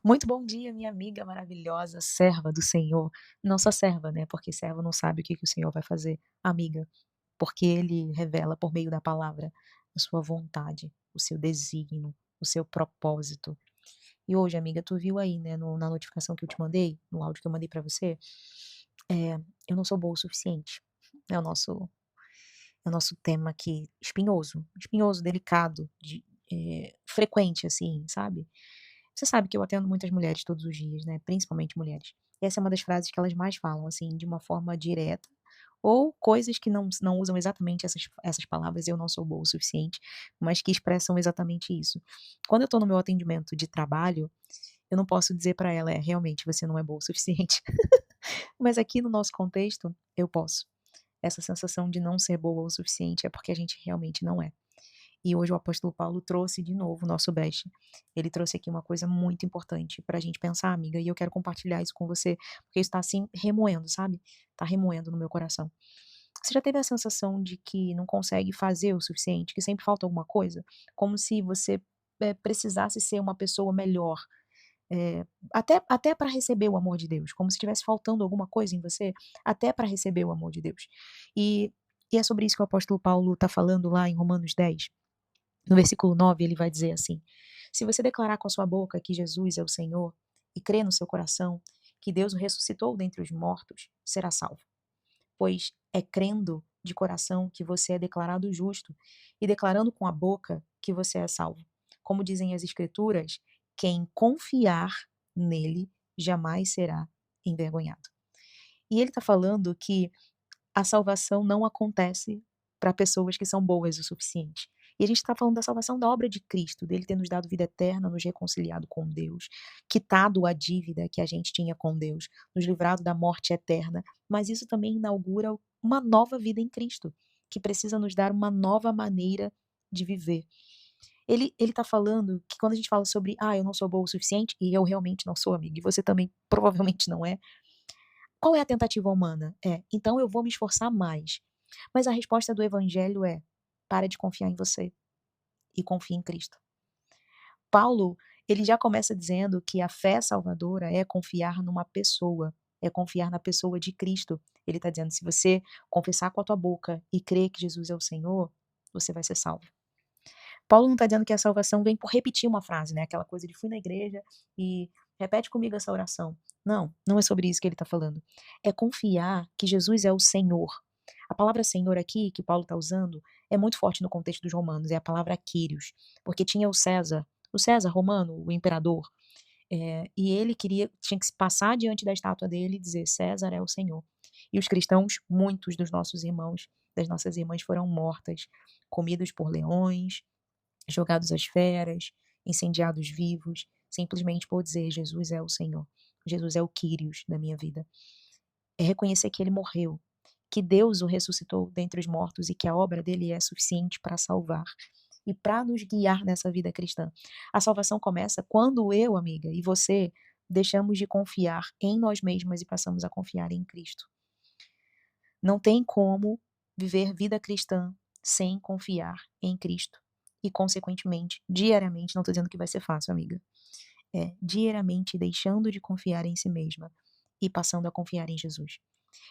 Muito bom dia, minha amiga maravilhosa, serva do Senhor. Não só serva, né, porque servo não sabe o que o Senhor vai fazer. Amiga, porque Ele revela por meio da palavra a sua vontade, o seu desígnio, o seu propósito. E hoje, amiga, tu viu aí, né, na notificação que eu te mandei, no áudio que eu mandei pra você, eu não sou boa o suficiente. É o nosso tema aqui espinhoso, delicado, frequente, assim, sabe. Você sabe que eu atendo muitas mulheres todos os dias, né, principalmente mulheres. E essa é uma das frases que elas mais falam, assim, de uma forma direta, ou coisas que não usam exatamente essas palavras, "eu não sou boa o suficiente", mas que expressam exatamente isso. Quando eu estou no meu atendimento de trabalho, eu não posso dizer para ela: "É, realmente você não é boa o suficiente". Mas aqui no nosso contexto, eu posso. Essa sensação de não ser boa o suficiente é porque a gente realmente não é. E hoje o apóstolo Paulo trouxe de novo o nosso best. Ele trouxe aqui uma coisa muito importante para a gente pensar, amiga, e eu quero compartilhar isso com você, porque isso tá assim remoendo, sabe? Tá remoendo no meu coração. Você já teve a sensação de que não consegue fazer o suficiente, que sempre falta alguma coisa? Como se você precisasse ser uma pessoa melhor, até para receber o amor de Deus, como se estivesse faltando alguma coisa em você, até para receber o amor de Deus. E, e é sobre isso que o apóstolo Paulo está falando lá em Romanos 10. No versículo 9 ele vai dizer assim: "Se você declarar com a sua boca que Jesus é o Senhor e crer no seu coração que Deus o ressuscitou dentre os mortos, será salvo. Pois é crendo de coração que você é declarado justo e declarando com a boca que você é salvo. Como dizem as Escrituras, quem confiar nele jamais será envergonhado." E ele está falando que a salvação não acontece para pessoas que são boas o suficiente. E a gente está falando da salvação da obra de Cristo, dele ter nos dado vida eterna, nos reconciliado com Deus, quitado a dívida que a gente tinha com Deus, nos livrado da morte eterna. Mas isso também inaugura uma nova vida em Cristo, que precisa nos dar uma nova maneira de viver. Ele está falando que quando a gente fala sobre, eu não sou boa o suficiente, e eu realmente não sou, amiga, e você também provavelmente não é, qual é a tentativa humana? Então eu vou me esforçar mais. Mas a resposta do evangelho é: para de confiar em você e confie em Cristo. Paulo, ele já começa dizendo que a fé salvadora é confiar numa pessoa, é confiar na pessoa de Cristo. Ele está dizendo: se você confessar com a tua boca e crer que Jesus é o Senhor, você vai ser salvo. Paulo não está dizendo que a salvação vem por repetir uma frase, né? Aquela coisa de fui na igreja e repete comigo essa oração. Não, não é sobre isso que ele está falando. É confiar que Jesus é o Senhor. A palavra Senhor aqui, que Paulo está usando, é muito forte no contexto dos romanos, é a palavra Quírios, porque tinha o César romano, o imperador, e ele tinha que se passar diante da estátua dele e dizer: César é o Senhor. E os cristãos, muitos dos nossos irmãos, das nossas irmãs foram mortas, comidos por leões, jogados às feras, incendiados vivos, simplesmente por dizer: Jesus é o Senhor, Jesus é o Quírios da minha vida. É reconhecer que ele morreu, que Deus o ressuscitou dentre os mortos e que a obra dele é suficiente para salvar e para nos guiar nessa vida cristã. A salvação começa quando eu, amiga, e você deixamos de confiar em nós mesmas e passamos a confiar em Cristo. Não tem como viver vida cristã sem confiar em Cristo e, consequentemente, diariamente, não estou dizendo que vai ser fácil, amiga, diariamente deixando de confiar em si mesma e passando a confiar em Jesus.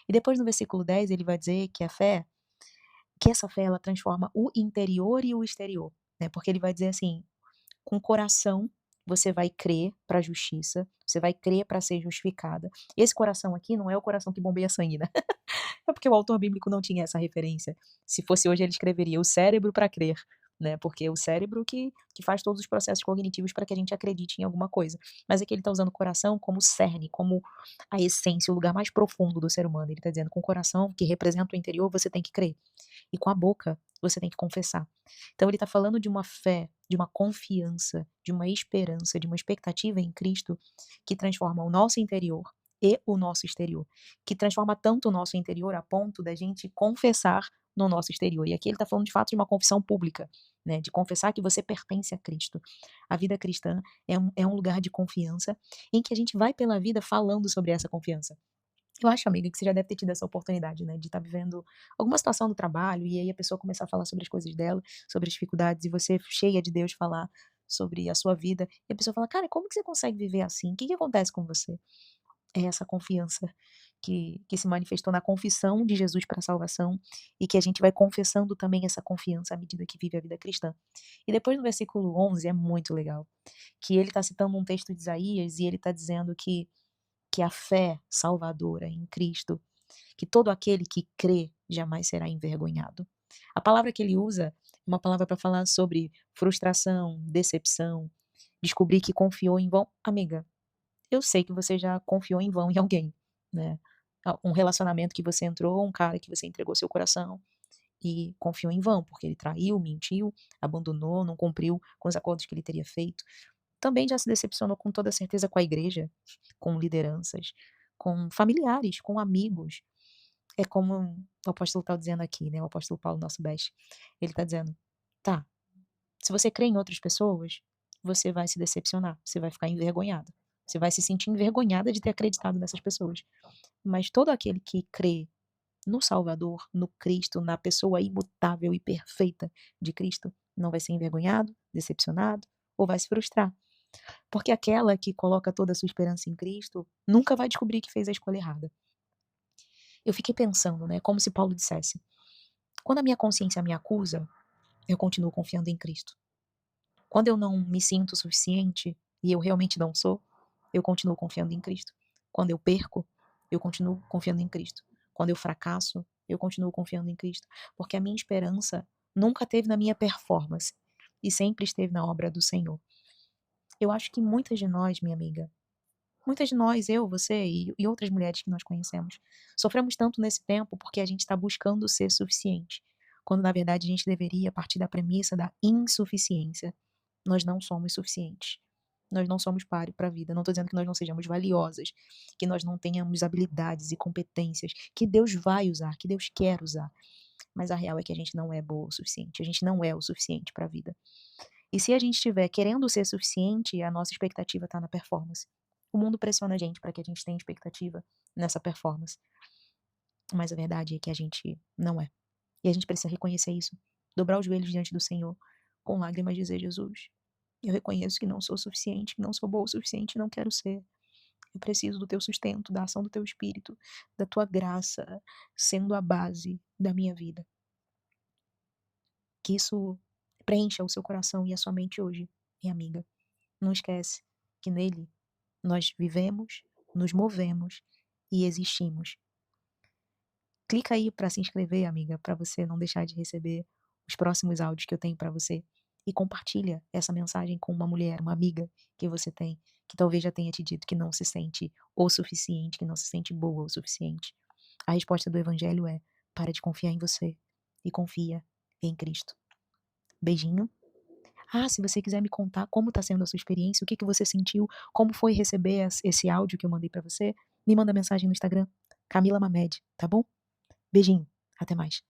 E depois no versículo 10 ele vai dizer que essa fé ela transforma o interior e o exterior, né? Porque ele vai dizer assim: com o coração você vai crer para a justiça, você vai crer para ser justificada. Esse coração aqui não é o coração que bombeia sangue, né? É porque o autor bíblico não tinha essa referência. Se fosse hoje, ele escreveria o cérebro para crer, né, porque é o cérebro que faz todos os processos cognitivos para que a gente acredite em alguma coisa. Mas aqui ele está usando o coração como cerne, como a essência, o lugar mais profundo do ser humano. Ele está dizendo: com o coração, que representa o interior, você tem que crer. E com a boca, você tem que confessar. Então ele está falando de uma fé, de uma confiança, de uma esperança, de uma expectativa em Cristo que transforma o nosso interior e o nosso exterior, que transforma tanto o nosso interior a ponto da gente confessar no nosso exterior. E aqui ele está falando de fato de uma confissão pública, né, de confessar que você pertence a Cristo. A vida cristã é um lugar de confiança em que a gente vai pela vida falando sobre essa confiança. Eu acho, amiga, que você já deve ter tido essa oportunidade, né, de estar vivendo alguma situação do trabalho e aí a pessoa começar a falar sobre as coisas dela, sobre as dificuldades e você, cheia de Deus, falar: sobre a sua vida, e a pessoa fala: "Cara, como que você consegue viver assim? O que que acontece com você?". É essa confiança que se manifestou na confissão de Jesus para a salvação, e que a gente vai confessando também essa confiança à medida que vive a vida cristã. E depois no versículo 11 é muito legal, que ele está citando um texto de Isaías e ele está dizendo que a fé salvadora em Cristo, que todo aquele que crê jamais será envergonhado. A palavra que ele usa é uma palavra para falar sobre frustração, decepção, descobrir que confiou em vão. Amiga, eu sei que você já confiou em vão em alguém, né. Um relacionamento que você entrou, um cara que você entregou seu coração e confiou em vão, porque ele traiu, mentiu, abandonou, não cumpriu com os acordos que ele teria feito. Também já se decepcionou com toda certeza com a igreja, com lideranças, com familiares, com amigos. É como o apóstolo está dizendo aqui, né, o apóstolo Paulo, nosso best, ele está dizendo: "Tá, se você crê em outras pessoas, você vai se decepcionar, você vai ficar envergonhada, você vai se sentir envergonhada de ter acreditado nessas pessoas. Mas todo aquele que crê no Salvador, no Cristo, na pessoa imutável e perfeita de Cristo, não vai ser envergonhado, decepcionado ou vai se frustrar. Porque aquela que coloca toda a sua esperança em Cristo nunca vai descobrir que fez a escolha errada". Eu fiquei pensando, né, como se Paulo dissesse: quando a minha consciência me acusa, eu continuo confiando em Cristo. Quando eu não me sinto suficiente, e eu realmente não sou, eu continuo confiando em Cristo. Quando eu perco, eu continuo confiando em Cristo. Quando eu fracasso, eu continuo confiando em Cristo, porque a minha esperança nunca teve na minha performance e sempre esteve na obra do Senhor. Eu acho que muitas de nós, minha amiga, muitas de nós, eu, você e outras mulheres que nós conhecemos, sofremos tanto nesse tempo porque a gente está buscando ser suficiente, quando na verdade a gente deveria partir da premissa da insuficiência. Nós não somos suficientes. Nós não somos páreo para a vida. Não estou dizendo que nós não sejamos valiosas, que nós não tenhamos habilidades e competências que Deus vai usar, que Deus quer usar. Mas a real é que a gente não é boa o suficiente. A gente não é o suficiente para a vida. E se a gente estiver querendo ser suficiente, a nossa expectativa está na performance. O mundo pressiona a gente para que a gente tenha expectativa nessa performance. Mas a verdade é que a gente não é. E a gente precisa reconhecer isso. Dobrar os joelhos diante do Senhor, com lágrimas dizer: Jesus, eu reconheço que não sou suficiente, que não sou boa o suficiente, não quero ser. Eu preciso do teu sustento, da ação do teu espírito, da tua graça, sendo a base da minha vida. Que isso preencha o seu coração e a sua mente hoje, minha amiga. Não esquece que nele nós vivemos, nos movemos e existimos. Clica aí para se inscrever, amiga, para você não deixar de receber os próximos áudios que eu tenho para você. E compartilha essa mensagem com uma mulher, uma amiga que você tem, que talvez já tenha te dito que não se sente o suficiente, que não se sente boa o suficiente. A resposta do evangelho é: para de confiar em você e confia em Cristo. Beijinho. Ah, se você quiser me contar como está sendo a sua experiência, o que que você sentiu, como foi receber esse áudio que eu mandei para você, me manda mensagem no Instagram, Camila Mamed, tá bom? Beijinho, até mais.